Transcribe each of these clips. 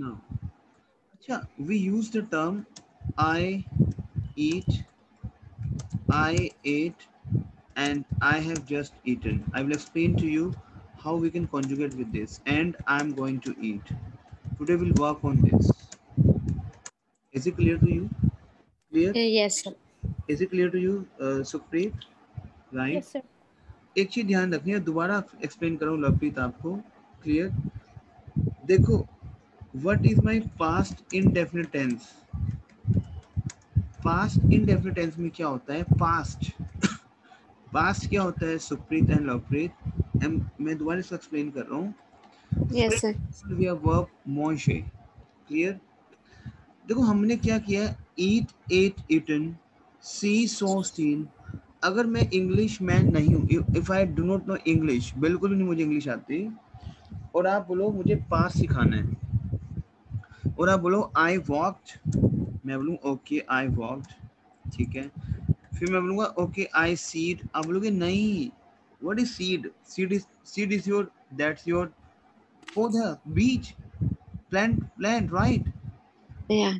now. अच्छा, we use the term I eat, I ate, and I have just eaten. I will explain to you how we can conjugate with this. And I'm going to eat. Today we'll work on this. Is it clear to you? Clear? Yes, sir. Is it clear to you, Sukhpreet? Right? Yes, sir. एक चीज ध्यान रखिए, दोबारा explain करूँ लवप्रीत आपको. Clear? देखो, what is my past indefinite tense? Past indefinite tense में क्या होता है? पास्ट. पास्ट क्या होता है सुप्रीत एंड लवप्रीत? मैं दोबारा इसको एक्सप्लेन कर रहा हूँ. Yes, sir. We have verb मोशे. क्लियर? देखो हमने क्या किया, eat, ate, eaten, see, saw, seen. अगर मैं इंग्लिश मैन नहीं हूँ, if I do not know English, बिल्कुल भी नहीं मुझे इंग्लिश आती, और आप बोलो मुझे पास सिखाना है, और आप बोलो आई वॉक्ड, मैं बोलूँ ओके आई वॉक्ड. ठीक है. फिर मैं बोलूँगा ओके आई सीड. आप बोलोगे नहीं, what is seed? Seed is your, that's your पौधा, बीज, plant, right? Yeah.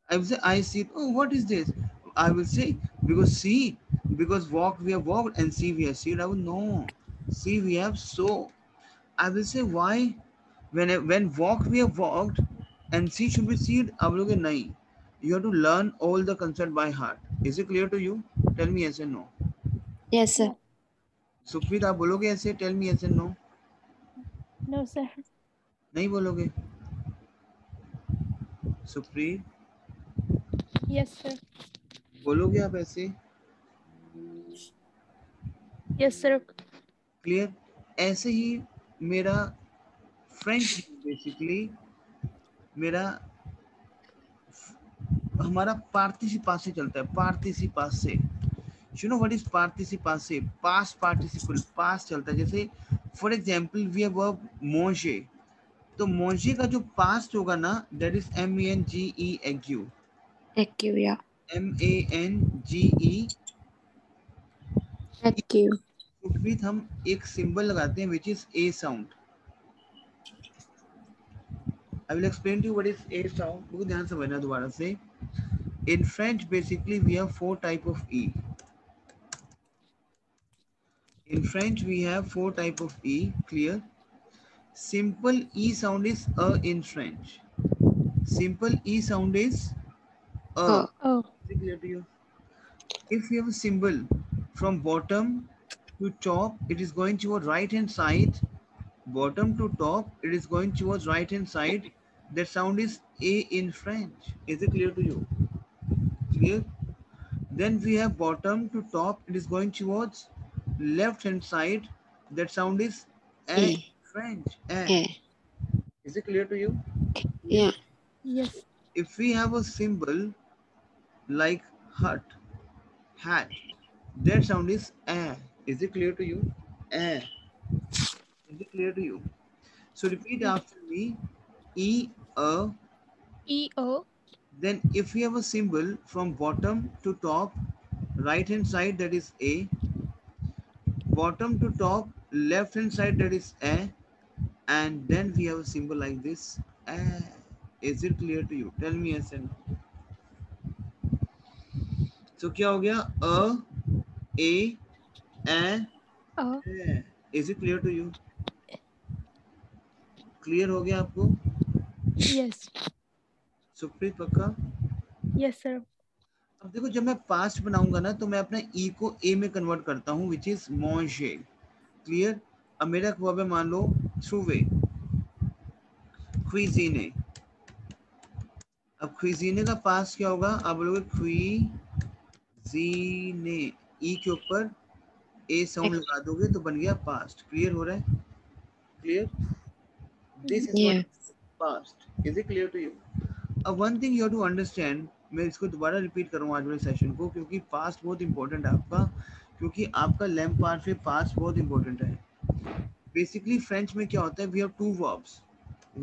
I will say I see. Oh, what is this? I will say because see, because walk we have walked and see we have seen. I will know. See we have so. I will say why? When walk we have walked and see should be seen. I will say nahi. You have to learn all the concept by heart. Is it clear to you? Tell me yes and no. Yes, sir. Sukhvir आप बोलोगे ऐसे? Tell me yes and no. No, sir. नहीं बोलोगे? Supreet Yes, sir. बोलोगे आप ऐसे? Yes, sir. Clear? ऐसे ही मेरा फ्रेंच बेसिकली मेरा हमारा पार्टिसिपा से चलता है. पार्टिसिपा से, यू नो व्हाट इज पार्टिसिपा से? पास्ट पार्टिसिपल, पास्ट चलता है. जैसे for example we have verb मोंजे, तो मोंजे का जो पास्ट होगा ना, that is MENGEAQ. Thank you. Yeah. MENGE. Thank you. सुखबीत हम एक सिंबल लगाते हैं which is a sound. I will explain to you what is a sound. बहुत ध्यान से समझना दोबारा से. In French, basically, we have four type of E. In French, we have four type of E. Clear? Simple E sound is a in French. Simple E sound is a. Oh. Oh. Is it clear to you? If you have a symbol from bottom to top, it is going to your right hand side. Bottom to top, it is going towards right hand side. That sound is A in French. Is it clear to you? Clear? Then we have bottom to top, it is going towards left hand side. That sound is A in E. French. A. Eh. Is it clear to you? Yeah. Yes. If we have a symbol like hut, hat, that sound is A. Is it clear to you? A. Is it clear to you? So repeat after me. E, A. EO. Then if we have a symbol from bottom to top, right hand side, that is A. Bottom to top, left hand side, that is A. And then we have a symbol like this. A. Is it clear to you? Tell me yes and no. So क्या हो गया? A, Oh. A. Is it clear to you? Clear हो गया आपको? Yes. Supreet पक्का? Yes, sir. अब देखो जब मैं पास्ट बनाऊंगा ना, तो मैं अपना ई को ए में कन्वर्ट करता हूँ, विच इज मॉन्शे. क्लियर? अब मेरा वर्ब है, मान लो थ्रूवे, क्विजीने. अब क्विजीने का पास्ट क्या होगा? आप बोलोगे क्विजीने, ई के ऊपर ए साउंड लगा दोगे तो बन गया पास्ट. क्लियर हो रहा है? Clear? This is what Yeah. Past. Is it clear to you? अब one thing you have to understand, मैं इसको दोबारा रिपीट करूँगा आज वाले सेशन को, क्योंकि पास्ट बहुत इंपॉर्टेंट है आपका, क्योंकि आपका लैम्प पार्ट पे पास्ट बहुत इंपॉर्टेंट है. बेसिकली फ्रेंच में क्या होता है? We have two verbs,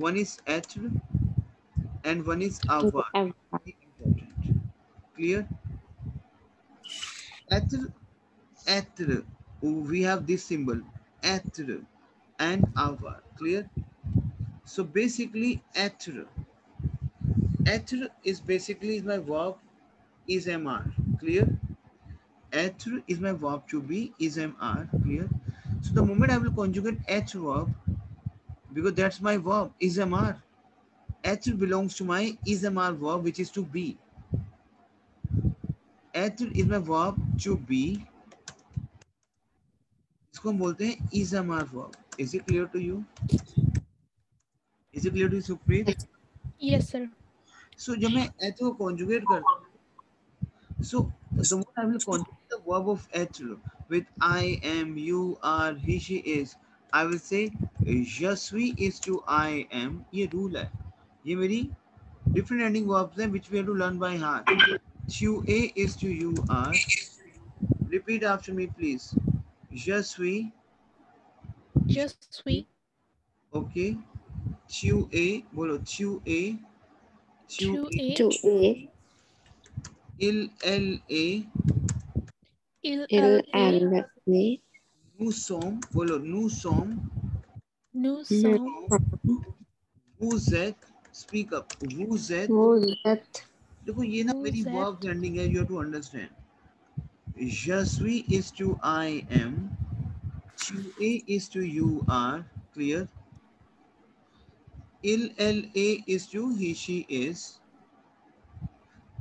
one is एत्र एंड वन इज आवर. इंपॉर्टेंट. क्लियर? एत्र, एत्र, we have this symbol एत्र and आवर. Clear? So basically, être is basically is my verb is mr. Clear? Être is my verb to be is mr. Clear? So the moment I will conjugate être verb, because that's my verb is mr. Être belongs to my is mr verb, which is to be. Être is my verb to be. इसको हम बोलते हैं is mr verb. Is it clear to you? Is it clear to you, Supreet? Yes, sir. So जब मैं être को conjugate करता हूँ, so the moment I will conjugate the verb of être with I am, you are, he, she is, I will say je suis is to I am. ये rule है. ये मेरी different ending verbs हैं which we have to learn by heart. Tu es is to you are. Repeat after me, please. Je suis. Just sweet. Okay. Tu es. बोलो. Tu es. Tu To es. a. To a. Elle est. Il Il a. a. Nous sommes. बोलो. Nous sommes. Nous No. sommes. Vous êtes. Speak up. Vous êtes. Who's that? देखो ये ना मेरी Vous verb êtes. ending है. You have to understand. Je suis is to I am. Tu es is to you are. Clear? Elle est is to he, she is.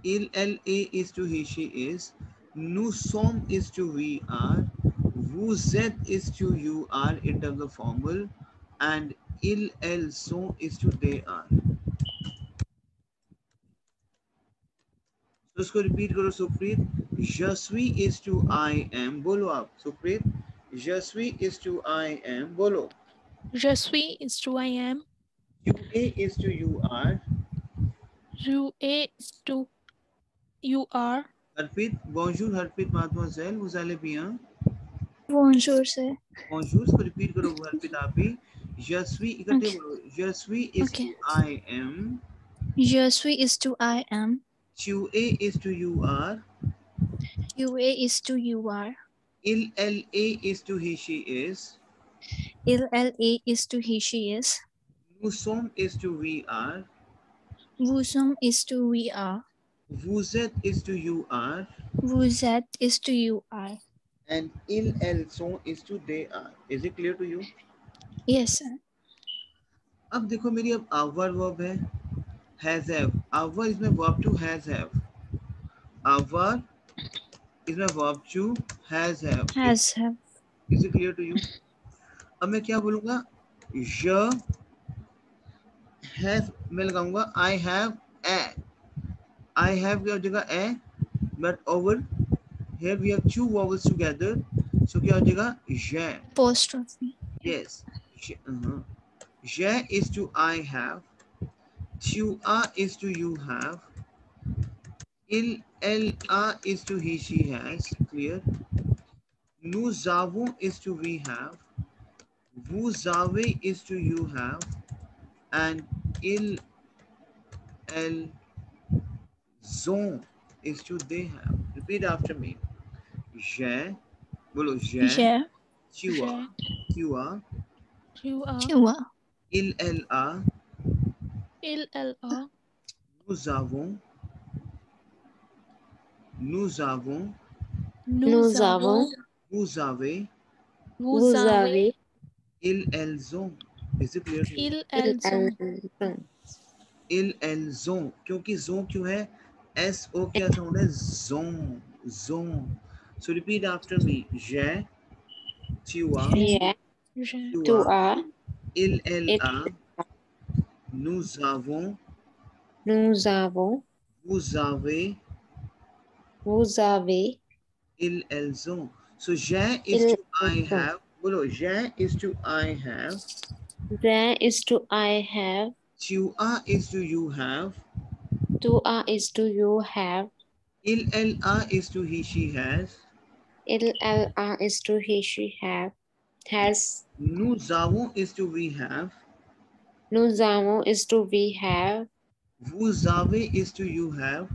Il, elle, est is to he, she is. Nous sommes is to we are. Vous êtes is to you are in terms of formal. And ils, elles sont is to they are. तो इसको repeat करो Supreet. Je suis is to I am. बोलो आप Supreet. Je suis is to I am. बोलो. Je suis is to I am. You is to you are. You is to you are. Harpreet, bonjour Harpreet mademoiselle, vous allez bien? Bonjour, sir. Bonjour, इसको repeat करो हरप्रीत आप भी. Je suis इकट्ठे Okay. बोलो. Je suis is Okay. to I am. Je suis is to I am. Tu es is to you are. You is to you are. Il, elle, est is to he, she is. Il is to he, she is. Nous sommes is to we are. Vous sommes is to we are. Vous êtes is to you are. Vous êtes is to you are. And ils, elles sont is to they are. Is it clear to you? Yes, sir. अब देखो मेरी अब our verb है. Has have. Our is my verb to has have. Our is my verb to has have. Has have. Is it clear to you? अब मैं क्या बोलूंगा? Je have मैं लगाऊंगा I have a. I have की जगह a, but over here we have two vowels together. So क्या हो जाएगा? Je. Apostrophe. Yes. Je is to I have. Tu as is to you have. Il, elle, a is to he, she has. Clear? Nous avons is to we have. Vous avez is to you have. And il, elle, ont is to they have. Repeat after me. Je, bolo je, Je. tu as, tu as, You are. Tu as. il, elle a, Il a. nous avons, nous avons, Nous avons. vous avez, Vous avez. ils, elles ont. Is it clear to you? Il elles ont. ils, elles ont. क्योंकि zon क्यों है? S-O क्या sound है? Zon, zon. So repeat after me. Je, tu as, Je. Je. tu Tu as, as. il, elle Il. a, nous avons, Nous avons. vous avez, Vous avez. ils, elles ont. So je is Il. to I have. बोलो je is to I have. There is to I have. Tu as is to you have. Tu as is to you have. Il, elle a is to he, she has. Il is to he, she have. Has. Nous avons is to we have. Nous avons is to we have. Vous avez is to you have.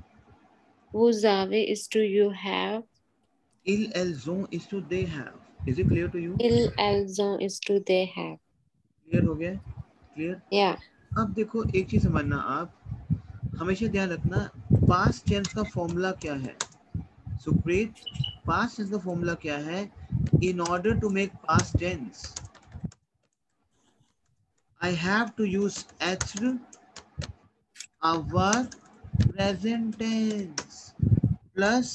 Vous avez is to you have. Ils, elles ont is to they have. Is it clear to you? Il, elles ont is to they have. Clear हो गया? Clear? Yeah. अब देखो एक चीज समझना, आप हमेशा ध्यान रखना, पास्ट टेंस का फॉर्मूला क्या है सुप्रीत? पास्ट टेंस का फॉर्मूला क्या है? In order to make past tense I have to use H our present tense plus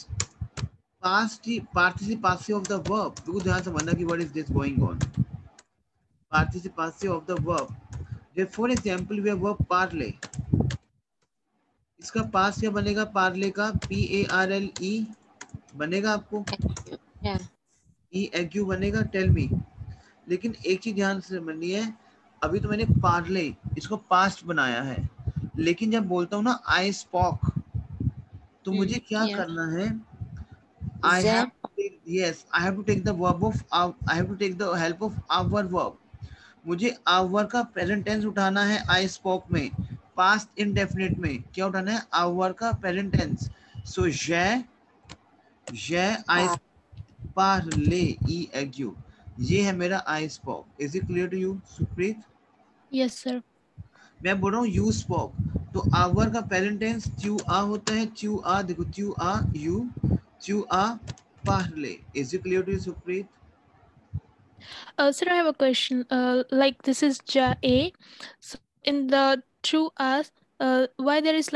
past participle passive of the verb. बिल्कुल ध्यान से समझना कि what is this going on. Participle passive of the verb. For example, we have verb parley. इसका पास क्या बनेगा? पार्ले का PARLE बनेगा आपको? Yeah. EAQ बनेगा? Tell me. लेकिन एक चीज ध्यान से समझनी है, अभी तो मैंने पार्ले इसको पास्ट बनाया है, लेकिन जब बोलता हूँ ना आई स्पॉक, तो मुझे क्या Yeah. करना है? I have That. to take, yes, I have to take the verb of I have to take the help of our verb. मुझे our का प्रेजेंट टेंस उठाना है आई स्पोक में, पास्ट इंडेफिनिट में क्या उठाना है? our का प्रेजेंट टेंस. सो आई पार्ले ई एग्यू, ये है मेरा I spoke. Is it clear to you Supreet? Yes, sir. मैं बोल रहा हूँ यू स्पोक, तो आवर का प्रेजेंट टेंस च्यू आ होता है. च्यू आ, देखो च्यू आ यू, च्यू आ पार्ले. Is it clear to you Supreet? Sir, I have a question. Like this is ja A. So in the true as, why there is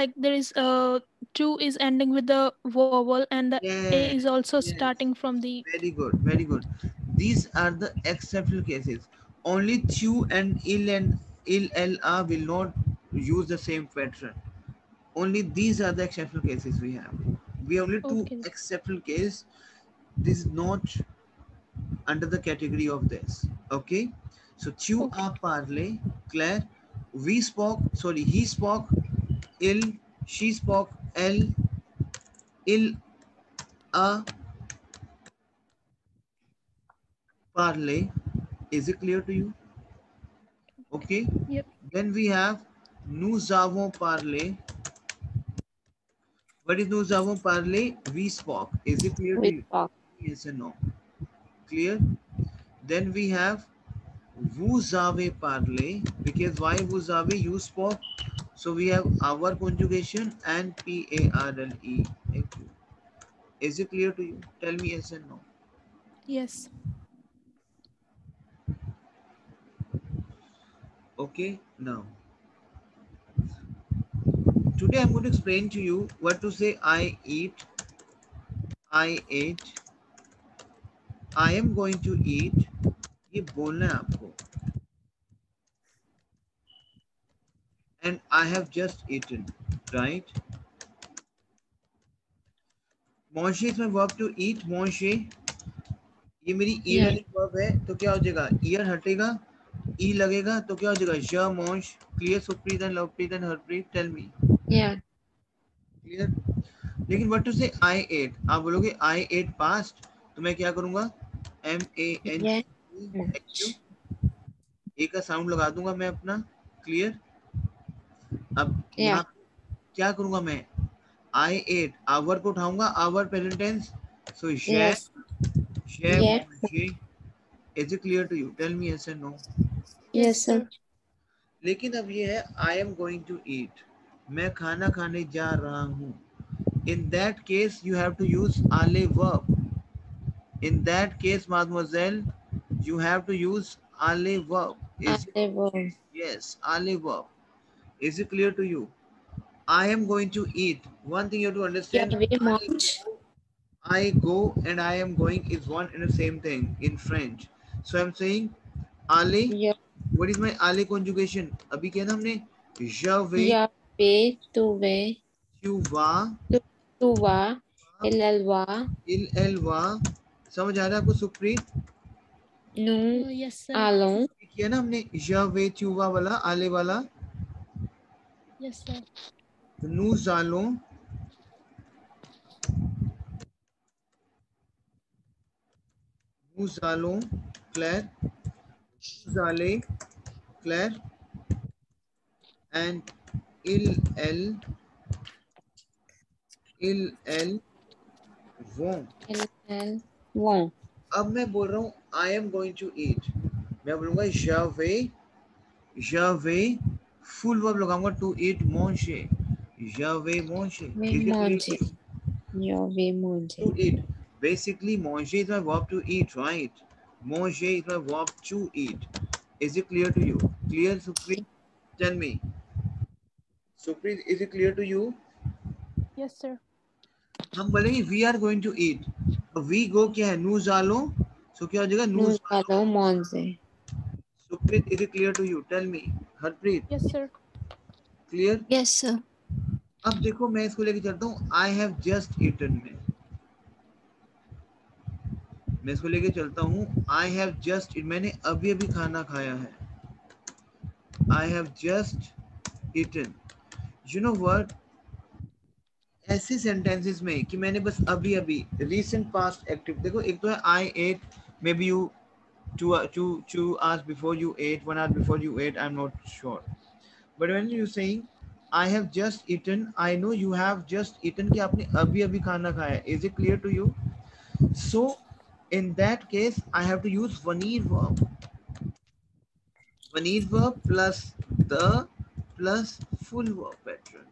two is ending with the vowel and the A Yes, is also yes. starting from the. Very good, very good. These are the exceptional cases. Only Chu and Il LR will not use the same pattern. Only these are the exceptional cases we have. We have only two Okay. exceptional cases. This is not under the category of this. Okay. So Chu Okay. a parle, Claire. We spoke. Sorry, he spoke. Il. She spoke. Elle. Il a parle. Is it clear to you? Okay. Yep. Then we have nous avons parlé. What is nous avons parlé? We spoke. Is it clear to we you? talk. Yes or no? Clear? Then we have vous avez parlé. Because why vous avez? You spoke. So we have our conjugation and PARLE. Is it clear to you? Tell me yes and no. Yes. Okay. Now, today I'm going to explain to you what to say. I eat. I ate. I am going to eat. ये बोलना है आपको. And I have just eaten, right? Manger इसमें verb to eat. Manger ये मेरी Yeah. Yearly verb है, तो क्या हो जाएगा? ईयर हटेगा, ई लगेगा, तो क्या हो जाएगा? ज मॉन्श. Clear Supreet and Lovepreet and Harpreet? Tell me. Yeah. Clear? लेकिन what to say I eight, आप बोलोगे आई एट पास्ट, तो मैं क्या करूंगा? MAN Yeah. क्यू, ए का साउंड लगा दूंगा मैं अपना. क्लियर? अब Yeah. यहाँ क्या करूंगा मैं? आई एट, आवर को उठाऊंगा, आवर प्रेजेंट टेंस. So Yes. जय Yeah. मॉन्शे. Is it clear to you? Tell me yes and no. Yes, Yes, sir. sir. लेकिन अब ये है I am going to eat, मैं खाना खाने जा रहा हूँ. In that case you have to use आले verb. In that case mademoiselle, you have to use आले verb. Is it? Alive. Yes, आले verb. Is it clear to you? I am going to eat. One thing you have to Yeah. understand, We munch. I go and I am going is one and the same thing in French. So I'm saying आले. Yeah. What is my आले conjugation? अभी क्या था हमने? Je vais, Yeah. We. Tuve. tu vas, Tuva. El alba. il va. समझ आ रहा है आपको Supreet? Nous Yes, sir. allons. किया ना हमने je vais, tu vas वाला, आले वाला. Yes, sir. तो nous allons, Claire, vous allez, Claire, and elle, elles vont. El vont. अब मैं बोल रहा हूँ I am going to eat, मैं बोलूँगा je vais J'avais full verb लगाऊंगा to eat manger. J'avais mangé. We Is it clear to mange. you? Yeah, we mange. To eat. Basically, manger is my verb to eat, right? Manger is my verb to eat. Is it clear to you? Clear, Supreet? Tell me. Supreet, is it clear to you? Yes, sir. हम बोलेंगे we are going to eat. We go क्या है? Nous allons. So क्या हो जाएगा? Nous Nous allons. allons manger. Supreet, is it clear to you? Tell me. Harpreet, Yes, sir. clear? Yes, sir. अब देखो मैं इसको लेके चलता हूँ. I have just eaten में. मैं इसको लेके चलता हूँ. I have just मैंने अभी अभी खाना खाया है. I have just eaten. You know what? ऐसे सेंटेंसेस में कि मैंने बस अभी अभी recent past active देखो. एक तो है I ate, maybe you 2 hours before you ate, 1 hour before you ate, I'm not sure. But when you're saying I have just eaten, I know you have just eaten कि आपने अभी अभी खाना खाया. Is it clear to you? So in that case I have to use vanir verb. Vanir verb plus the plus full verb pattern.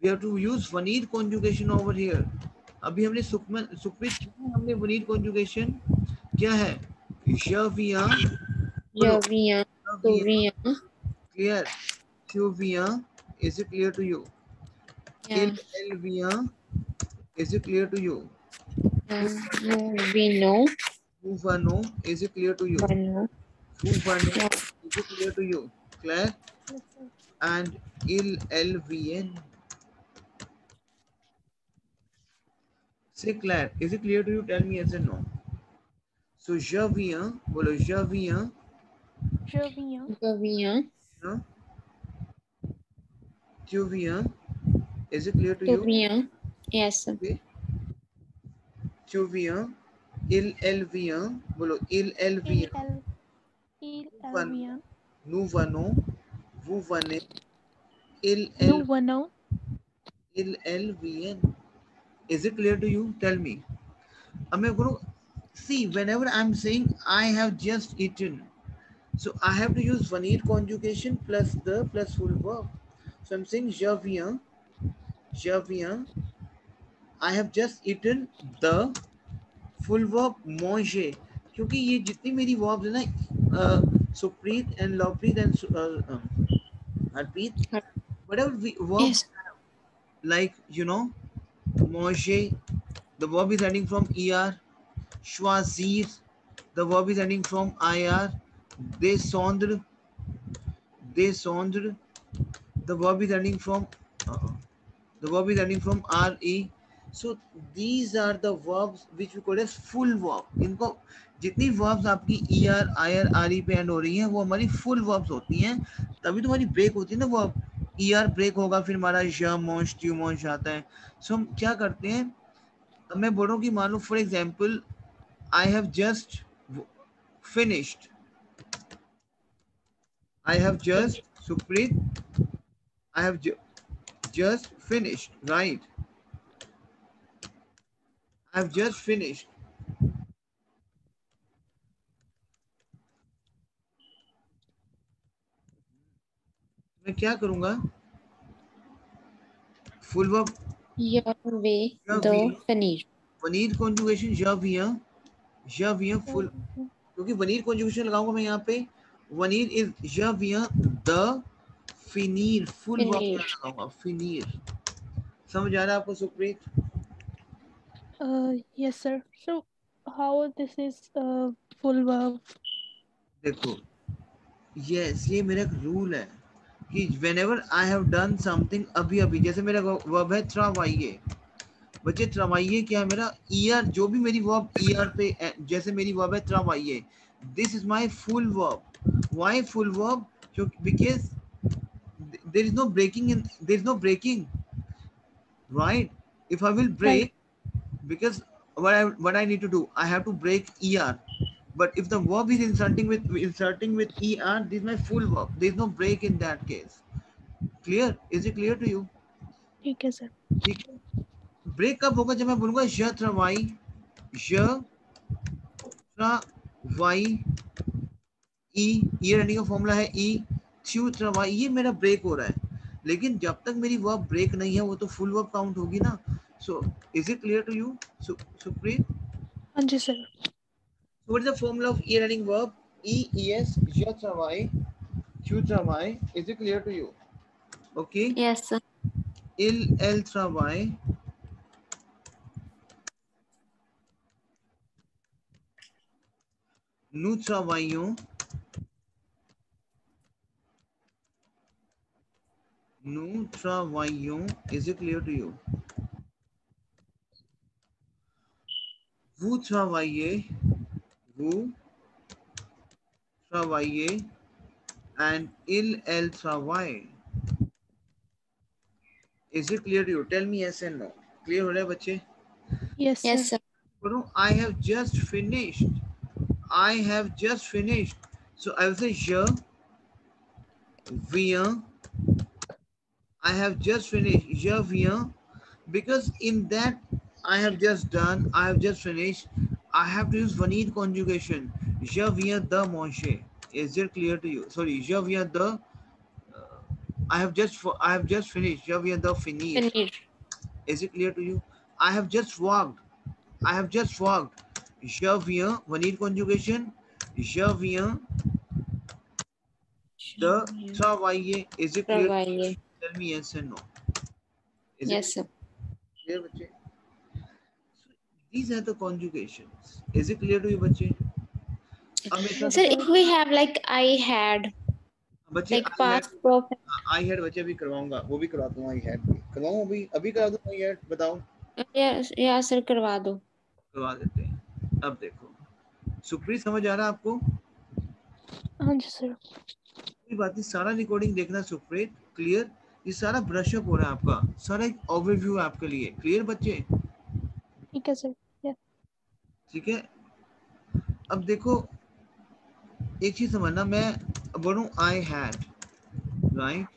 We have to use vanir conjugation over here. अभी हमने सुप्रीत किया है, हमने vanir conjugation क्या है? Je viens. Je viens. Tu viens. Clear. Tu viens. Is it clear to you? Yeah. Elle vient. Is it clear to you? Nous venons. Vous venez. Is it clear to you? Venons. Vous venez. Yeah. Is it clear to you? Claire? Yes, sir. And elles viennent. Say Claire. Is it clear to you? Tell me yes or no. So je viens. बोलो je viens. Je viens. Je viens. No? Tu viens. Is it clear to Tu you? viens. Yes. Okay. Tu viens. Elle vient. बोलो elle vient. Il Van- vient. Nous venons. Vous venez. Nous venons. elle viennent. Is it clear to you? Tell me. अब मैं बोलूं, see, whenever I'm saying I have just eaten, so I have to use vanir conjugation plus the plus full verb. So I'm saying je viens, I have just eaten the full verb manger. क्योंकि ये जितनी मेरी verbs है ना, Supreet and Lovepreet and Harpreet, whatever verbs Yes. like manger, the verb is ending from er. Choisir, the verb is ending from ir. Descendre, the verb is ending from re. So these are the verbs which we call as full verb. इनको जितनी verbs आपकी er, ir, re पे end हो रही हैं, वो हमारी full verbs होती हैं. तभी तो हमारी break होती है ना verb. er break होगा, फिर हमारा je, mange, tu, mange आता है. So हम क्या करते हैं? अब मैं बोल रहा हूँ कि मान लो for example I have just finished. I have just, Supreet, I have just finished, right? I have just finished. मैं क्या करूँगा? Full verb. Je vais de venir. Vanir conjugation je viens full. क्योंकि vanir conjugation लगाऊंगा मैं यहाँ पे. Vanir is je viens the finir. Full verb लगाऊंगा finir. समझ आ रहा है आपको Supreet? Yes, sir. So, how this is full verb? देखो, yes, ये मेरा एक रूल है कि whenever I have done something अभी अभी, जैसे मेरा verb है travailler. बच्चे travailler क्या है मेरा? er, जो भी मेरी verb er पे, जैसे मेरी verb है travailler. This is my full verb. Why full verb? Because there is no breaking, right? If I will break, because what I need to do, I have to break er. But if the verb is inserting with er, this is my full verb. There is no break in that case. Clear? Is it clear to you? ठीक है sir. ठीक है. Break कब होगा? जब मैं बोलूंगा je travaille ये रनिंग का फॉर्मूला है ई थ्यूट्रावाई, ये मेरा ब्रेक हो रहा है, लेकिन जब तक मेरी वर्ब ब्रेक नहीं है वो तो फुल वर्ब काउंट होगी ना. So is it clear to you Supreet? हाँ जी sir. So what is the formula of e running verb? Es travai tu travai. Is it clear to you? Okay. Yes, sir. El travai. Nous travaillons. Nous travaillons. Is it clear to you? Vous travaillez. Vous travaillez. And elle travaille. Is it clear to you? Tell me yes and no. Clear हो रहा है बच्चे? Yes sir. Yes, sir. I have just finished. I have just finished. So I will say je viens. I have just finished. Je viens. Because in that I have just done, I have just finished, I have to use vanid conjugation. Je viens de manger. Is it clear to you? Sorry, je viens de. I have just finished. Je viens de finir. Paneer. Is it clear to you? I have just walked. I have just walked. Je viens, vanid conjugation. Je viens de travailler. Is it clear? Travailler. Tell me yes and no. Is Yes, it sir. clear, बच्चे? These are the conjugations. Is it clear to you, बच्चे? Sir, if we have like I had, बच्चे like past perfect. I had बच्चे अभी करवाऊंगा, वो भी करवाता हूँ. I had करवाऊँ अभी करा दूँ. I had बताओ. या सर करवा दो. करवा देते हैं. अब देखो, सुप्रीत समझ आ रहा है आपको? हाँ जी सर. कोई बात नहीं, सारा रिकॉर्डिंग देखना सुप्रीत. क्लियर? ये सारा ब्रश अप हो रहा है आपका, सारा एक ओवरव्यू है आपके लिए. क्लियर बच्चे? ठीक है सर. ठीक है. अब देखो एक चीज समझना, मैं बोलूं आई हैड, राइट?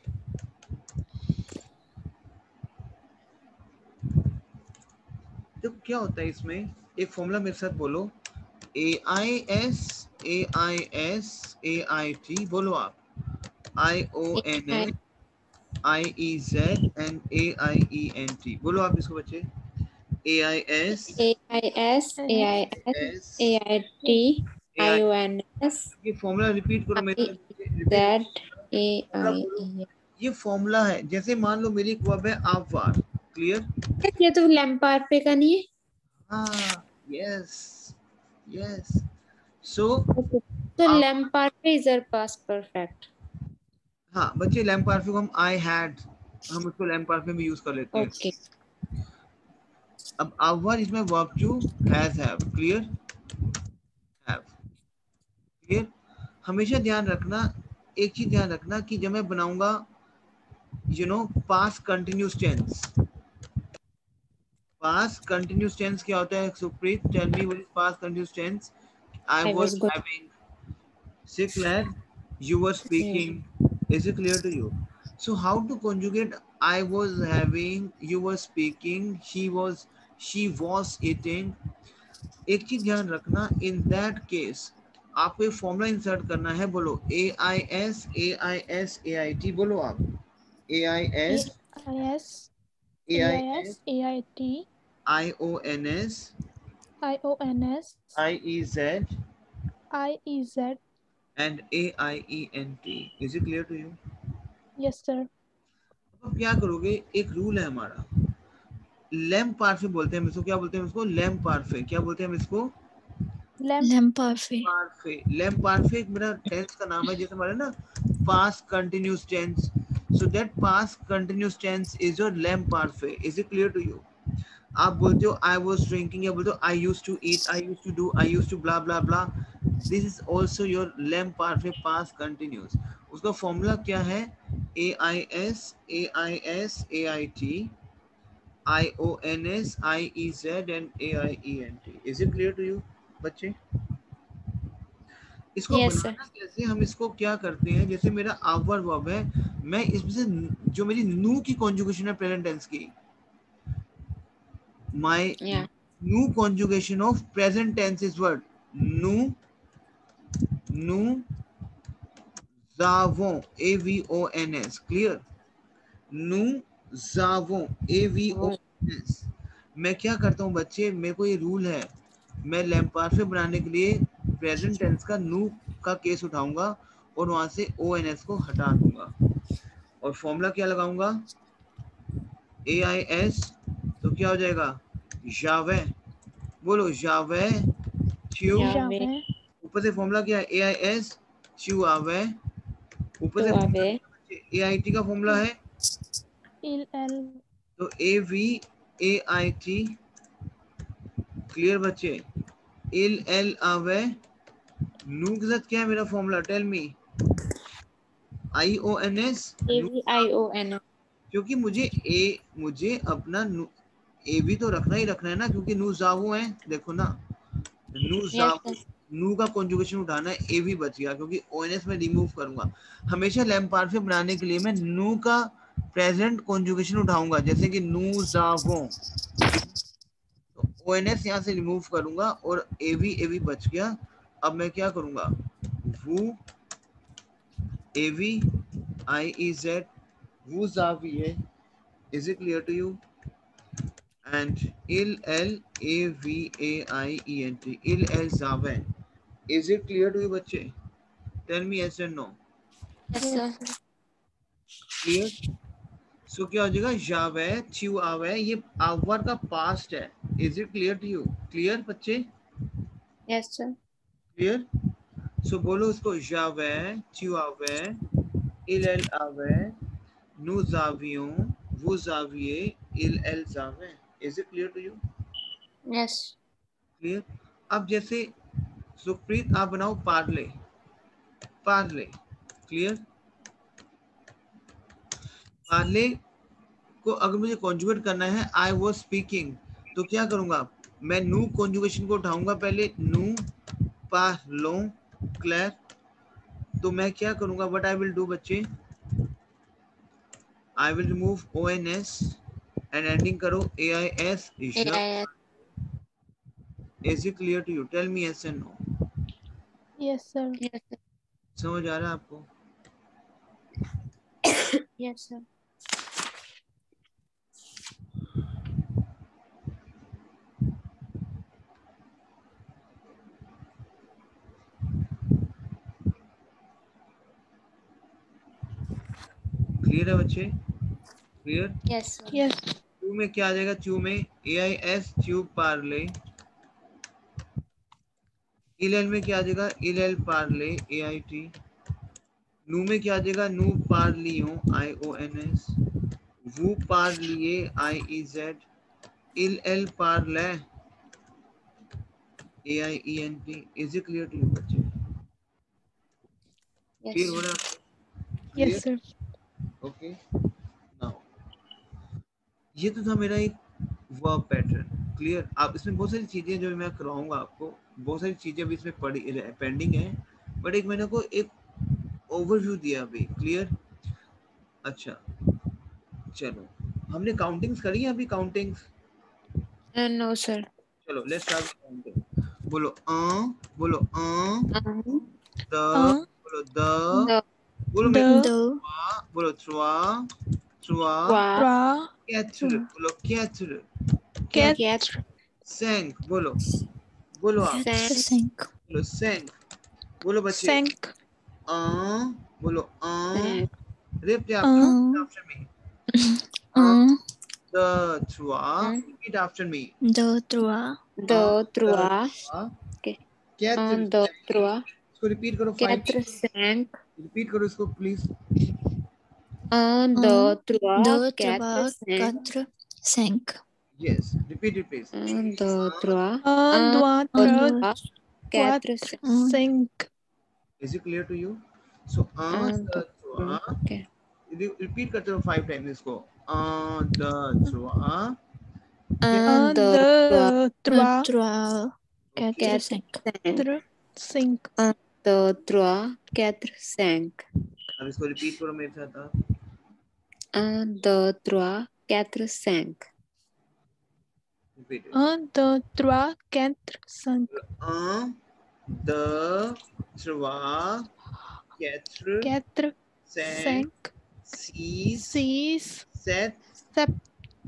तो क्या होता है इसमें, एक फॉर्मूला मेरे साथ बोलो. AIS AIT बोलो आप. IONS IEZ and AIENT बोलो आप इसको बच्चे. AIS AIT IONS. ये फॉर्मूला रिपीट करो मेरे साथ. ये फॉर्मूला है. जैसे मान लो मेरी एक वर्ब है आवार. क्लियर? ये तो लैम्पार्ड पे का नहीं है. हाँ, यस. सो तो लैम्पार्ड पे इज आवर पास्ट परफेक्ट. हाँ बच्चे, लैम्पार्ड को हम आई हैड, हम उसको लैम्पार्ड में भी यूज कर लेते हैं. ओके. अब आवर इसमें verb to has have. Clear? Have. Clear? हमेशा ध्यान रखना, एक चीज ध्यान रखना कि जब मैं बनाऊंगा past continuous tense. Past continuous tense क्या होता है Supreet? Tell me what is past continuous tense. I was having sick lad, you were speaking. Is it clear to you? So how to conjugate I was having, you were speaking, she was eating. एक चीज ध्यान रखना, in that case आपको एक formula insert करना है. बोलो AIS AIT बोलो आप. AIS AIT IONS IEZ and AIENT. Is it clear to you? Yes sir. अब क्या करोगे, एक रूल है हमारा. लैम्प पार्फे बोलते हैं हम इसको. क्या बोलते हैं इसको? लैम्प पार्फे. क्या बोलते हैं हम इसको? लैम्प पार्फे. लैम्प पार्फे मेरा टेंस का नाम है. जैसे हमारे ना past continuous tense. So that past continuous tense is your लैम्प पार्फे. Is it clear to you? आप बोलते हो आई वाज ड्रिंकिंग, या बोलते हो I used to eat, I used to do, I used to blah blah blah. This is also your लैम्प पार्फे पास्ट कंटिन्यूस. उसका फॉर्मूला क्या है? AIS AIT IONS IEZ and AIENT. Is it clear to you बच्चे? इसको बनाना कैसे? हम इसको क्या करते हैं, जैसे मेरा आवर वर्ब है, मैं इसमें से जो मेरी नू की कॉन्जुगेशन है प्रेजेंट टेंस की, my new conjugation of present tense is what? Nu Zavon, AVONS, clear? Nous avons, AVONS. मैं क्या करता हूँ बच्चे, मेरे को ये रूल है, मैं लैम्पार्फे बनाने के लिए प्रेजेंट टेंस का नू का केस उठाऊंगा और वहां से ONS को हटा दूंगा और फॉर्मूला क्या लगाऊंगा, AIS, तो क्या हो जाएगा, जावे, बोलो जावे च्यू, Jave. Jave. ऊपर से फॉर्मूला क्या है, AIS च्यू आवे, ऊपर से फॉर्मूला Tuave. AIT का फॉर्मूला है, Il, el. तो AVAIT, क्लियर बच्चे? इल एल आवे, नू के साथ क्या है मेरा formula, tell me, IONS, AVION. क्योंकि मुझे अपना ए भी तो रखना ही रखना है ना, क्योंकि नू जावो है, देखो ना, नू Yes, जावो, sir. नू का कॉन्जुगेशन उठाना है, ए भी बच गया क्योंकि ONS में रिमूव करूंगा। हमेशा लैम्पार्फे बनाने के लिए मैं नू का प्रेजेंट कॉन्जुगेशन उठाऊंगा, जैसे कि नू जावो, तो ONS यहाँ से रिमूव करूंगा और ए भी बच गया। अब मैं क्या करूंगा, वो AVIEZ, वो जाविए, is it clear to you? And ILLAVAIENT, il el zaven, is it clear to you बच्चे? Tell me yes or no. Yes, Yes, sir. sir. Clear? So क्या हो जाएगा, जावे च्यू आवे, ये आवर का पास्ट है। Is it clear to you? Clear बच्चे? Yes, sir. Clear? So बोलो उसको, जावे च्यू आवे, il el आवे, nous avions, vous aviez, il elle avait. Is it clear to you? Yes. Clear? अब जैसे सुप्रीत आप बनाओ पार्ले, पार्ले, क्लियर? पार्ले को अगर मुझे कॉन्जुगेट करना है, आई वाज स्पीकिंग, तो क्या करूंगा, मैं नू कॉन्जुगेशन को उठाऊंगा पहले, नू पार्लो, क्लियर? तो मैं क्या करूंगा, व्हाट आई विल डू बच्चे, I will remove ONS and ending करो AIS। AIS. Is it clear to you? Tell me yes and no. Yes, sir. Yes, sir. समझ आ रहा है आपको? Yes, sir. क्लियर है बच्चे? क्लियर? Yes, sir. Yes. चू में क्या आ जाएगा, चू में AIS च्यू पार्ले, इल में क्या आ जाएगा, इल पार्ले AIT, नू में क्या आ जाएगा, नू पार्लियो IONS, वो पार्लिए IEZ, इल पार्ले AIENT। Is it clear to you बच्चे? क्लियर Yes, हो sir. रहा है आपको? Yes, clear? sir. Okay, now ये तो था मेरा एक वर्ब पैटर्न, क्लियर? आप इसमें बहुत सारी चीजें जो मैं करवाऊंगा आपको, बहुत सारी चीजें अभी इसमें पड़ी पेंडिंग है, बट एक मैंने को एक ओवरव्यू दिया अभी, क्लियर? अच्छा चलो, हमने काउंटिंग्स करी है अभी, काउंटिंग्स, No, sir. चलो लेट्स स्टार्ट काउंटिंग। बोलो बोलो द, Uh, बोलो द, The बोलो मेरे, the, the, बोलो trois, trois, trois, tra, quatre, बोलो quatre, cat, quatre, cinq, बोलो, बोलो आप, quatre, cinq, cinq, बोलो cinq, बोलो बच्चे, cinq, un, बोलो un, cinq, repeat un, after me, un, un, the trois, un, repeat after me, deux, trois, un, deux, the trois, trois, okay. quatre, Un, deux, trois, इसको repeat करो 5 quatre, cinq, repeat करो इसको please, un, un, deux, trois, deux, quatre, trois, cinq, quatre, cinq, yes repeat it please, un, deux, trois, un, un, deux, deux, un, trois, deux, trois, quatre, quatre, cinq, un, cinq, is it clear to you? So un, un, the deux, trois, trois, okay. Repeat करते रहो 5 times इसको, un, the trois, Un, un, deux, trois, deux, deux, trois, trois, quatre, quatre, cinq. cinq, quatre, cinq, un, deux, trois, quatre, cinq, अब इसको repeat करो मेरे साथ आप, un, deux, trois, quatre, cinq, repeat it, un, deux, trois, quatre, cinq, un, the trois, Quatre, Quatre. cinq, Cinq. six, Six. sept, Sept.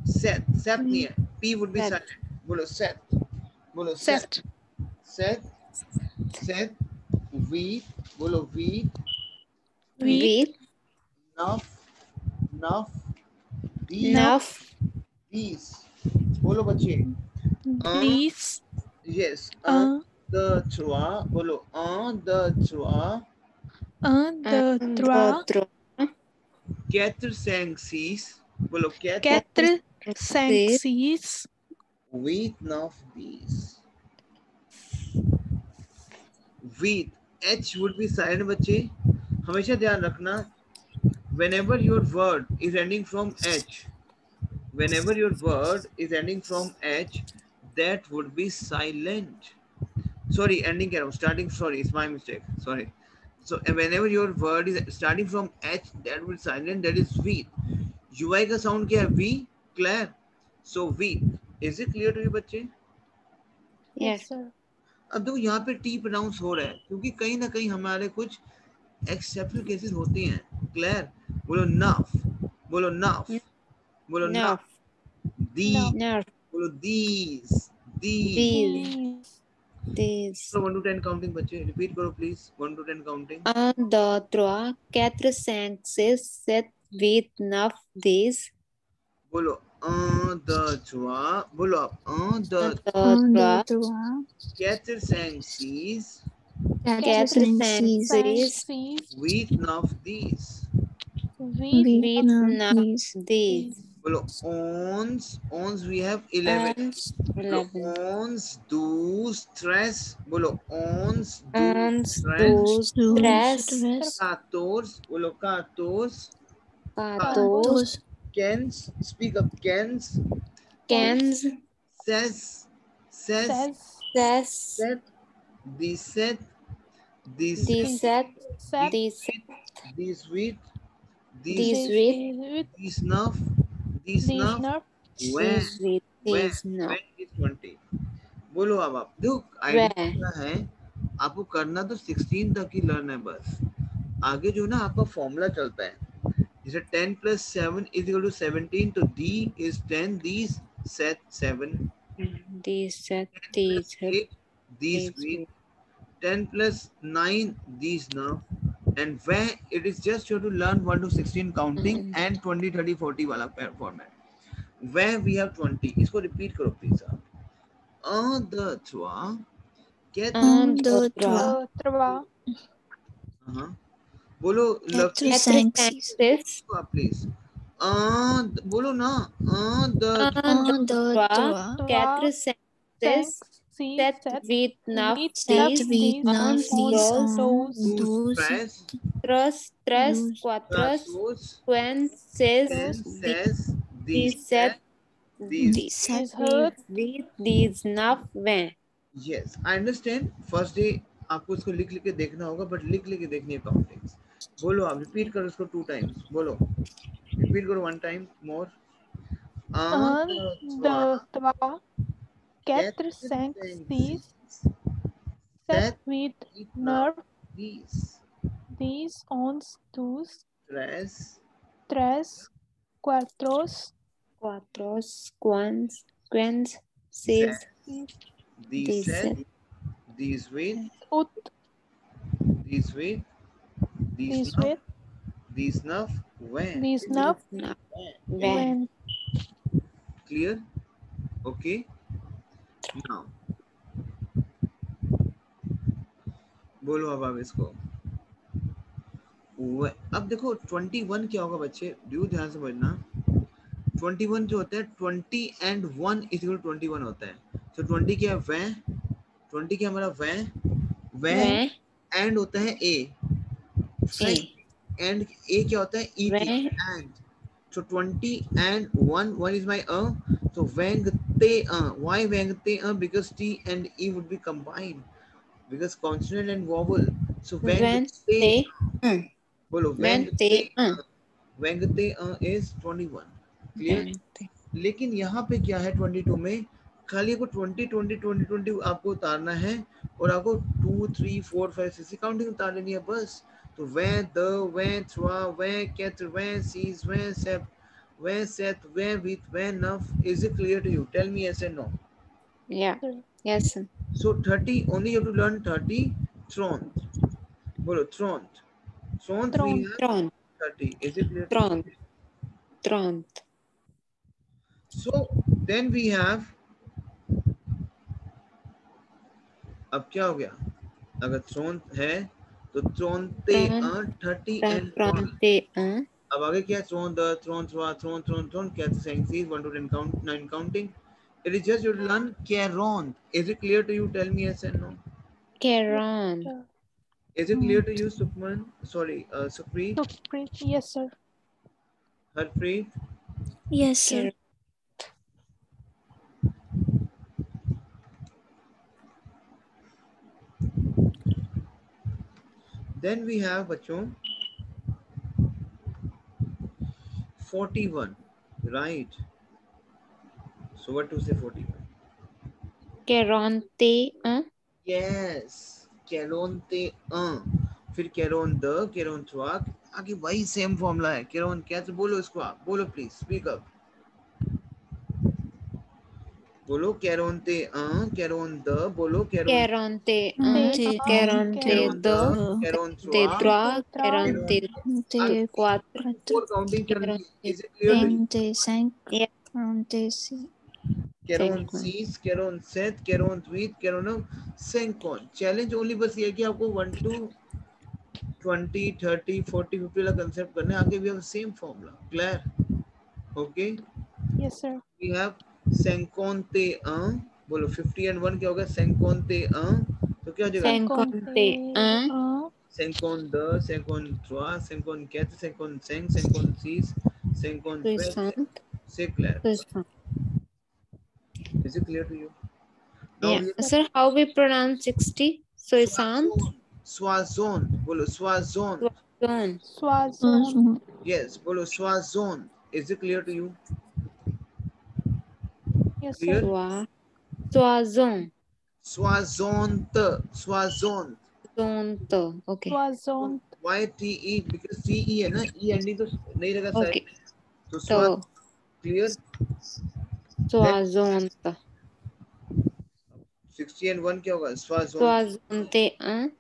set, set नहीं है, P would be Set. silent. बोलो set, बोलो set, Set. set, set, wheat, बोलो wheat, Wheat. Wheat. enough, enough, these, Enough. these, बोलो बच्चे, These. yes, the trois, बोलो the trois, The trois. quatre, cinq, six, बोलो quatre, Quatre. Cinq. Six. Six. wheat, enough, these. Wheat, H would be silent बच्चे, हमेशा ध्यान रखना, whenever your word is ending from H, whenever your word is ending from H, that would be silent. Sorry, ending कह रहा हूँ, starting, sorry, it's my mistake, sorry. So whenever your word is starting from H, that would be silent, that is wheat. UI का sound क्या है? V, clear? So wheat, is it clear to you बच्चे? Yes. sir. अब देखो यहाँ पे T pronounce हो रहा है क्योंकि कहीं ना कहीं हमारे कुछ एक्सेप्शनल केसेस होती हैं. क्लियर? बोलो नफ, बोलो नफ, बोलो नफ, Enough. दी, Enough. बोलो these, the. These. These. 1 to 10 counting बच्चे, रिपीट करो please. 1 to 10 counting. Un, deux, trois, quatre, cinq, six, sept, huit, neuf, dix. बोलो द जुआ, बोलो आप Un, the deux, trois, trois, quatre cinq six, quatre, cinq, six, six, Six. wheat naf these. Wheat. huit, neuf, these, dix. बोलो ons we have 11. Onze, बोलो 11. ons douze tres, boलो ons Onze, douze tres, douze, tres, treize, quatorze, बोलो quatorze, quatorze, quinze, speak up, quinze, quinze, seize, seize, Seize. seize, dix-sept, dix-sept, dix-sept, Sept. dix-huit, dix-huit, dix-neuf, Dix-neuf. when, dix-huit, dix-neuf. when is 20. बोलो अब आप देखो idea क्या है, आपको करना तो 16 तक ही लर्न है बस. आगे जो ना आपका फॉर्मूला चलता है, जैसे 10 plus 7 is equal to 17, तो D is 10, these set 7, Dix-sept, 10 plus dix-huit, 8, these dix-huit. 10 plus 9, these now, and where it is just you have to learn 1 to 16 counting and 20, 30, 40 वाला format. Where we have 20, इसको repeat करो please आप. The trois, get, Un, deux, deux, trois, Trois. बोलो love, quatre, quatre, cinq, cinq, six, six. Please. बोलो ना. The Un, deux, deux, trois, trois, quatre, cinq, Cinq, six, six, sept, sept, huit, neuf, huit, sept, dix, huit, neuf, onze, dix, douze, onze, douze, douze, tres, treize, treize, douze, quatorze, quatorze, quinze, seize, quinze, dix, seize, dix-sept, dix. dix-sept, dix-huit, dix-huit, dix-neuf, vingt. Yes, I understand. First day आपको इसको लिख लिख के देखना होगा, but लिख लिख के देखनी है काउंटिंग्स. बोलो आप, रिपीट करो इसको 2 times. बोलो, रिपीट करो 1 time more. un, trois, deux, trois, quatre, cinq, six, sept, huit, neuf, dix, 10, 11, 12, tres, 13, 14, Quatorze, quinze, seize, seize, dix-sept, dix-sept, dix-huit, août, dix-huit, dix-neuf, 18, dix-neuf, vingt. 19, dix-neuf, vingt. 20. Clear? Okay. Now, बोलो अब आप इसको. अब देखो 21 क्या होगा बच्चे, due ध्यान से समझना. 21 जो होता है 20 and 1 is equal to 21 होता है. So 20 क्या है, वह. 20 क्या हमारा वह, Vingt, एंड होता है ए. ए, एंड ए क्या होता है, E T, vingt, and. So 20 and 1 is my so wengte why wengte because T and E would be combined because consonant and vowel. So wengte, vingt, बोलो wengte, vingt, wengte is 21. Clear? vingt. लेकिन यहाँ पे क्या है 22 में, खाली आपको 20 20 20 20 आपको उतारना है और आपको 2 3 4 5 6 काउंटिंग उतार लेनी है बस. तो वह, द, वह, trois, वह, quatre, वह, six, वह, sept, वह, huit, वह, neuf. Is it clear to you? Tell me yes and no. Yeah. Yes, sir. So 30, only you have to learn 30. Tront. Bolo, tront. Tront we have Tron. 30. Is it clear to you? Tron. Tron. So then we have, अब क्या हो गया? अगर throne है तो थ्रोनते Tron. 30 and 1. Tron. अब आगे क्या? थ्रोन द, थ्रोन थ्रोआ, थ्रोन क्या? सेंसीज 1 to 10 count, 9 counting. It is just you learn Caron. Is it clear to you? Tell me yes and no. Caron. Is it clear to you, Sukman? Sorry, Supreet, Supreet. Yes, sir. Harpreet? Yes, sir. Then we have बच्चों 41, right? So what to say 41? Caronte. Yes, Caron te फिर Caron the, Caron trois, आगे वही same formula है. Caron कैसे बोलो इसको आप? बोलो प्लीज, स्पीक अप. बोलो Caron te Caron the, बोलो Caron Caronte. Te- Caronte Caron do. the, Caron De trois, trois. Caronte Te cuatro. four counting चल रही है. Caronte Is it clear to you? Te cinq. Yeah. Te six. Caron Cinq. 6, Caron 7, Caron 8, Caron 5. Challenge only बस ये है कि आपको 1 to 20, 30, 40, 50 वाला concept करना है. आगे we have same formula. Clear? Okay. Yes, sir. We have 51. बोलो 50 and 1 क्या होगा? 51. तो क्या हो जाएगा? Cinquante. 52, 53, 54, 55, 56, 57. Soixante. C'est clair. Soixante. Is it clear to you? Now Yeah. we have Sir, how we pronounce 60? Soixante. Soissons. Bolo Soissons. Soixante. Swazon. Yes, bolo Soissons. Is it clear to you? Yes, Clear? sir. Soixante. Soissons. Soissons. Soixante. Okay. Swazon. YTE because CE है ना, E ending तो नहीं लगा side. Okay. तो So, clear. Soixante. 60 and 1 क्या होगा? Soissons. Soixante un.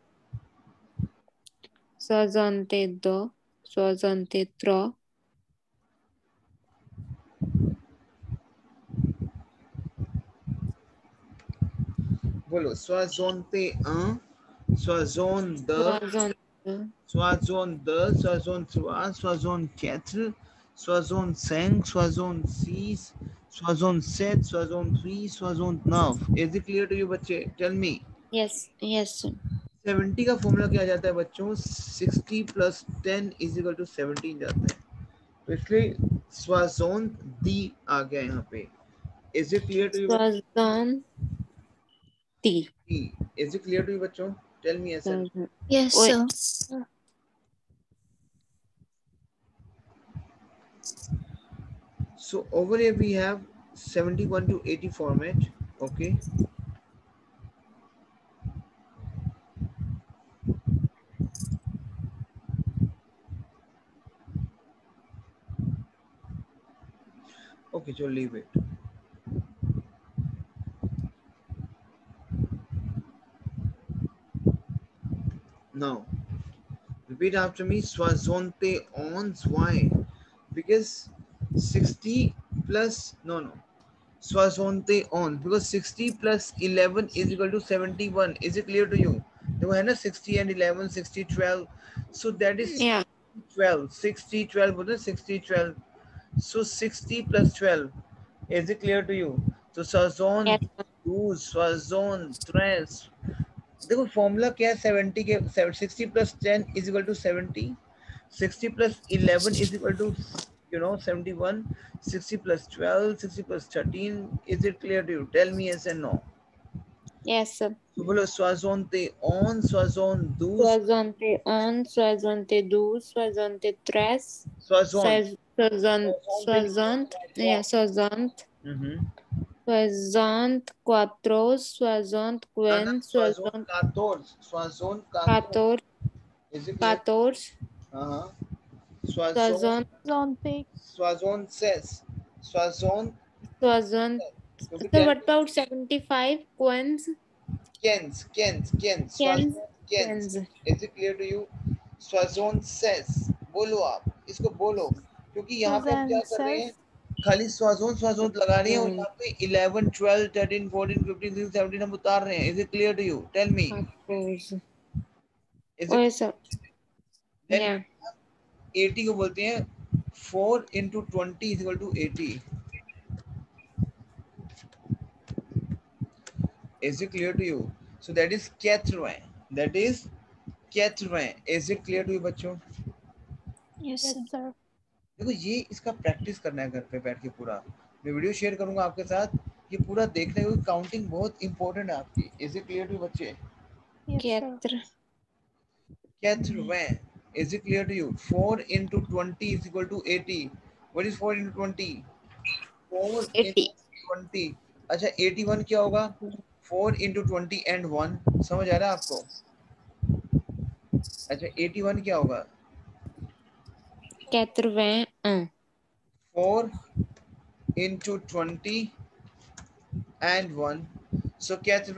Soixante deux. Soixante trois. बोलो Soissons 1, Soissons 2, Soixante. Soissons 2, Soissons 3, Soissons 4, Soissons 5, Soissons 6, Soissons 7, Soissons 3, Soissons 9. Is it clear to you बच्चे? Tell me. Yes. Yes, sir. 70 का formula क्या जाता है बच्चों? 60 plus 10 is equal to 17 जाता है. तो इसलिए Soissons दी आ गया यहाँ पे. Is it clear to you? Soixante. Is it clear to you बच्चों? Tell me yes and no. Yes, Wait. sir. So over here we have 71 to 80 format. Okay. Okay, so leave it. Now, repeat after me. Soixante ons. Why? Because 60 plus, no. Soixante ons. Because 60 plus 11 is equal to 71. Is it clear to you? देखो है ना 60 and 11, 60, 12. So that is Yeah. 12. 60, 12 बोलते हैं 60, 12. So 60 plus 12. Is it clear to you? So soixante Yes. douze, soixante treize. देखो formula क्या है 70 के 60 plus 10 is equal to 70. 60 plus 11 is equal to 71. 60 plus 12, 60 plus 13. Is it clear to you? Tell me yes and no. Yes, sir. So बोलो soixante onze, soixante douze, Soixante un. Soixante douze. Soixante treize. soixante. Soixante. Yeah. Soixante. Soixante quatorze. Soixante ना, quinze. soixante Soixante quatorze, soixante quatorze. quatorze. Is it clear? 14, हाँ. Swazon, Zonte. Swazonses. Swazon. Swazon. क्योंकि So what about 75? Quens, Kens. Kens, Swazon Kens. Kens. Is it clear to you? Swazonses. बोलो आप, इसको बोलो, क्योंकि यहाँ पे हम क्या कर रहे हैं, खाली स्वाजोन लगा रहे हैं और यहाँ पे 11, 12, 13, 14, 15, 16, 17 हम उतार रहे हैं. Is it clear to you? Tell me. Suppose. Is Oh, it? so, Then yeah. 80 को बोलते हैं 4 into 20 is equal to 80. Is it clear to you? So that is 80. That is 80. Is it clear to you बच्चों? Yes, Yes, sir. sir. देखो ये इसका practice करना है घर पे बैठ के पूरा. मैं वीडियो शेयर करूंगा आपके साथ, ये पूरा देखने को. काउंटिंग बहुत इंपॉर्टेंट है आपकी. इज इट क्लियर टू बच्चे? Yes, sir. Quatre. 80. Is it clear to you? 4 into 20 is equal to 80. What is 4 into 20? 4 into 80. 20. अच्छा 81 क्या होगा? 4 into 20 and 1. समझ आ रहा है आपको? अच्छा 81 क्या होगा? 81. 4 into 20 and 1. So 80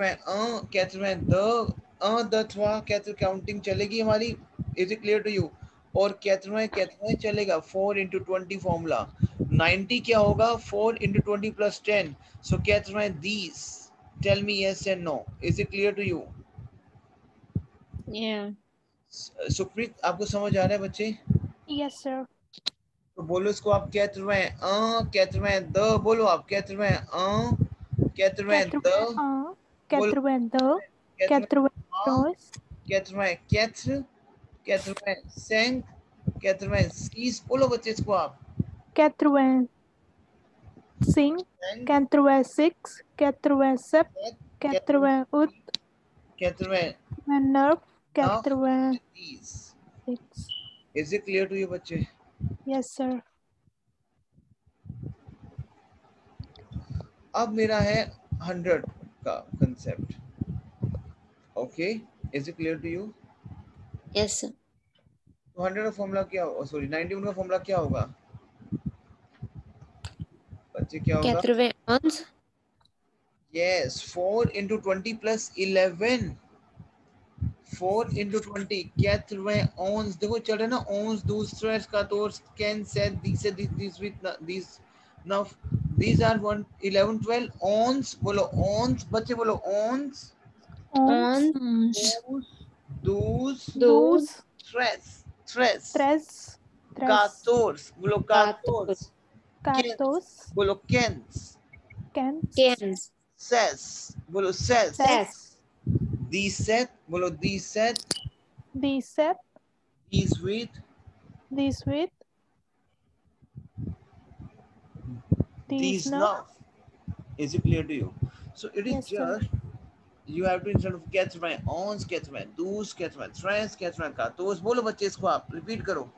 द थवा 80 काउंटिंग चलेगी हमारी. Is it clear to you? और 80 चलेगा 4 into 20 फॉर्मूला. 90 क्या होगा? 4 into 20 plus 10. So 80 these. Tell me yes and no. Is it clear to you? Yeah. Supreet आपको समझ आ रहा है बच्चे? Yes, sir. तो बोलो इसको आप. 80 द बोलो आप. 80 द 82. बोलो. 82. 80 82. 84 85 86 बोलो बच्चे इसको आप. 85. 5. 86. 87. 88. 89. 86. Is it clear to you बच्चे? Yes, sir. अब मेरा है 100 का concept. Okay, is it clear to you? Yes, sir. तो 100 का फॉर्मूला क्या होगा? सॉरी 91 का फॉर्मूला क्या होगा बच्चे? क्या होगा? 91. Yes 4 into 20 plus 11. 4 into 20 80 ons. देखो चल रहा है ना ons, दूसरे का तो can said these with these. Now these are 1 11 12 ons. बोलो ons बच्चे, बोलो ons. Ons. Dos tres 14. बोलो 14. 14. बोलो kens. Kens. Ses. बोलो ses. Ses. 17. बोलो 17. 17. These with. These now. Is it clear to you? So it is Yes, sir. just you have to instead of 80 ons 80 dos 80 tres 80 14. बोलो बच्चे इसको आप repeat करो.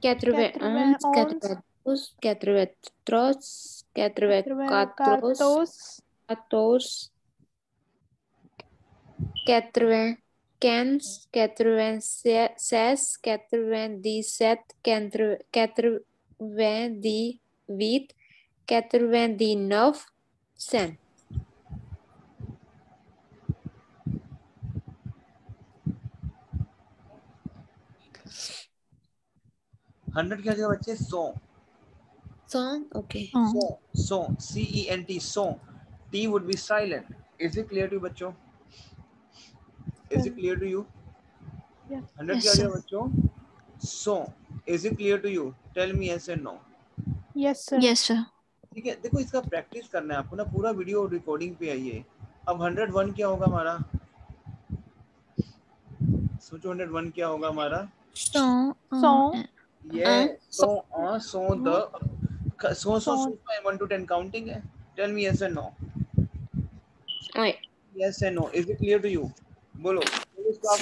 81, 82, 83, 84, 14, 80, 15, 86, 97, 98, 99, 100. Hundred क्या जगह बच्चे? 100. Song? Okay. 100 CENT 100. T would be silent. Is it clear to you बच्चों? Is it clear to you? Yes. 100 क्या जगह बच्चों? 100. Is it clear to you? Tell me yes and no. Yes, sir. Yes, sir. ठीक है, देखो इसका practice करना है आपको ना. पूरा वीडियो रिकॉर्डिंग पे आइए. अब 101 क्या होगा हमारा? सोचो 101 क्या होगा हमारा? Song. ये सो द 1 to 10 काउंटिंग है. Tell me yes and no. Wait. Yes and no. Is it clear to you? बोलो इसको आप.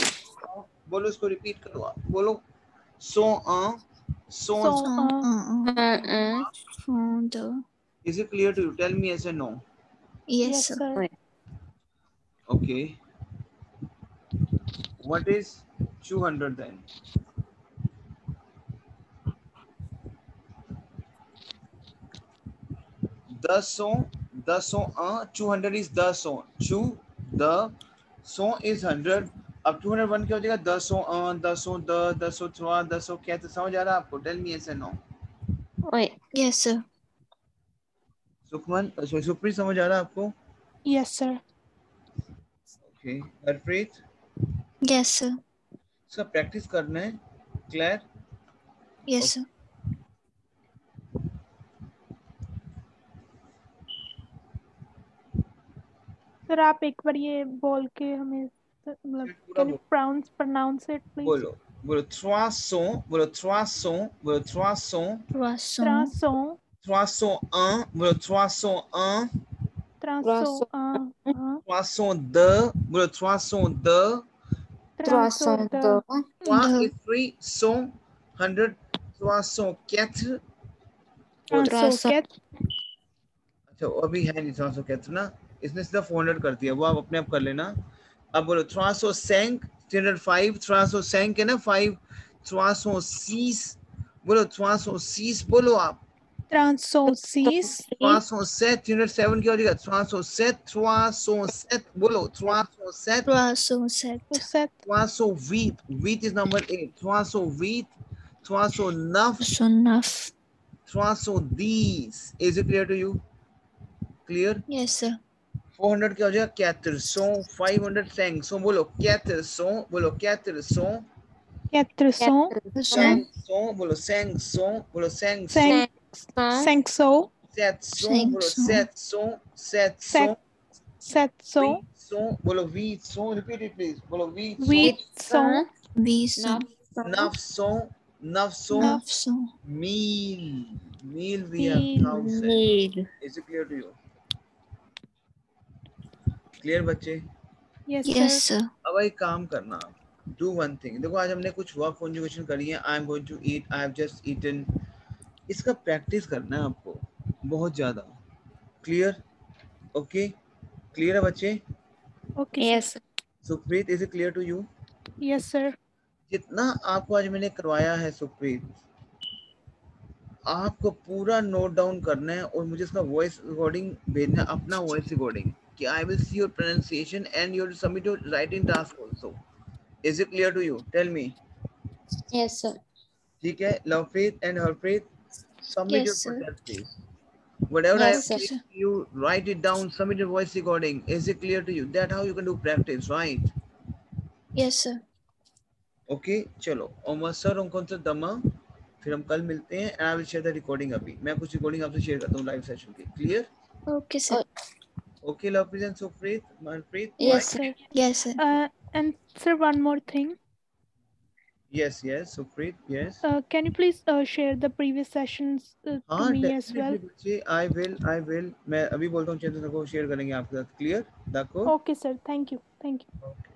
बोलो इसको रिपीट करो आप. बोलो सो Is it clear to you? Tell me yes and no. Yes, sir. Wait. Okay. What is 200 then. दसों 200 is दसों. The सौ is 100. अब 201 क्या हो जाएगा? दसों दसों थ्वा दसों क्या? तो समझ आ रहा है आपको? Tell me yes or no. Yes, sir. Sukhman Supreet समझ आ रहा है आपको? Yes, sir. Okay Harpreet Yes, sir. इसका प्रैक्टिस करना है. क्लियर? Yes, sir. सर आप एक बार ये बोल के हमें मतलब पूरा can you pronounce it please? बोलो बोलो 300 बोलो 300 बोलो 300 Croissant. 300 301 बोलो 301 301 302 बोलो 302 302 3 is 3 100 100 304 304 अच्छा अभी है नहीं 304 ना, इसने सिर्फ 400 कर दिया, वो आप अपने आप कर लेना. अब बोलो 305 305 305 है ना 5 306 बोलो 306 बोलो आप 306 307 307 क्या हो जाएगा 307 307 बोलो 307 Croissant. 308 wheat is number 8 308 309 Croissant. 310. Is it clear to you? Clear? Yes, sir. 400 क्या हो जाएगा 400 500 500 बोलो 400 बोलो 400 400 500 बोलो 500 बोलो 500 500 700 बोलो 700 700 700 800 बोलो 800 repeat it please बोलो 800 800. 900 900 900. meal we have 1000. Is it clear to you? Clear बच्चे? Yes, Yes, sir. sir. अब एक काम करना, do one thing. देखो आज हमने कुछ वर्ब कॉन्जुगेशन करी है. I am going to eat, I have just eaten. इसका प्रैक्टिस करना है आपको बहुत ज्यादा. क्लियर? ओके क्लियर है बच्चे? Okay, Yes. Supreet is it clear to you? yes sir. जितना आपको आज मैंने करवाया है सुप्रीत, आपको पूरा नोट डाउन करना है और मुझे इसका वॉइस रिकॉर्डिंग भेजना है, अपना वॉइस रिकॉर्डिंग कि I will see your pronunciation and you will submit your writing task also. Is it clear to you? Tell me. Yes, sir. ठीक है Lovepreet and Harpreet, submit your Yes, sir. protest please. Whatever I Yes, have sir. given you, write it down, submit your voice recording. Is it clear to you? That how you can do practice, right? Yes, sir. Okay, चलो और sir उनको से दमा फिर हम कल मिलते हैं. I will share the recording. अभी मैं कुछ रिकॉर्डिंग आपसे शेयर करता हूँ लाइव सेशन की. Clear? Okay, sir. Okay Lovepreet and Supreet Manpreet. Yes, sir. Yes, sir. And sir, one more thing. Yes, yes, Supreet, yes. Can you please share the previous sessions to हाँ me as well? definitely बच्चे, I will. मैं अभी बोलता हूँ चंद्र को share करेंगे आपके साथ. Clear? दाको? Okay, sir. Thank you. Thank you. Okay.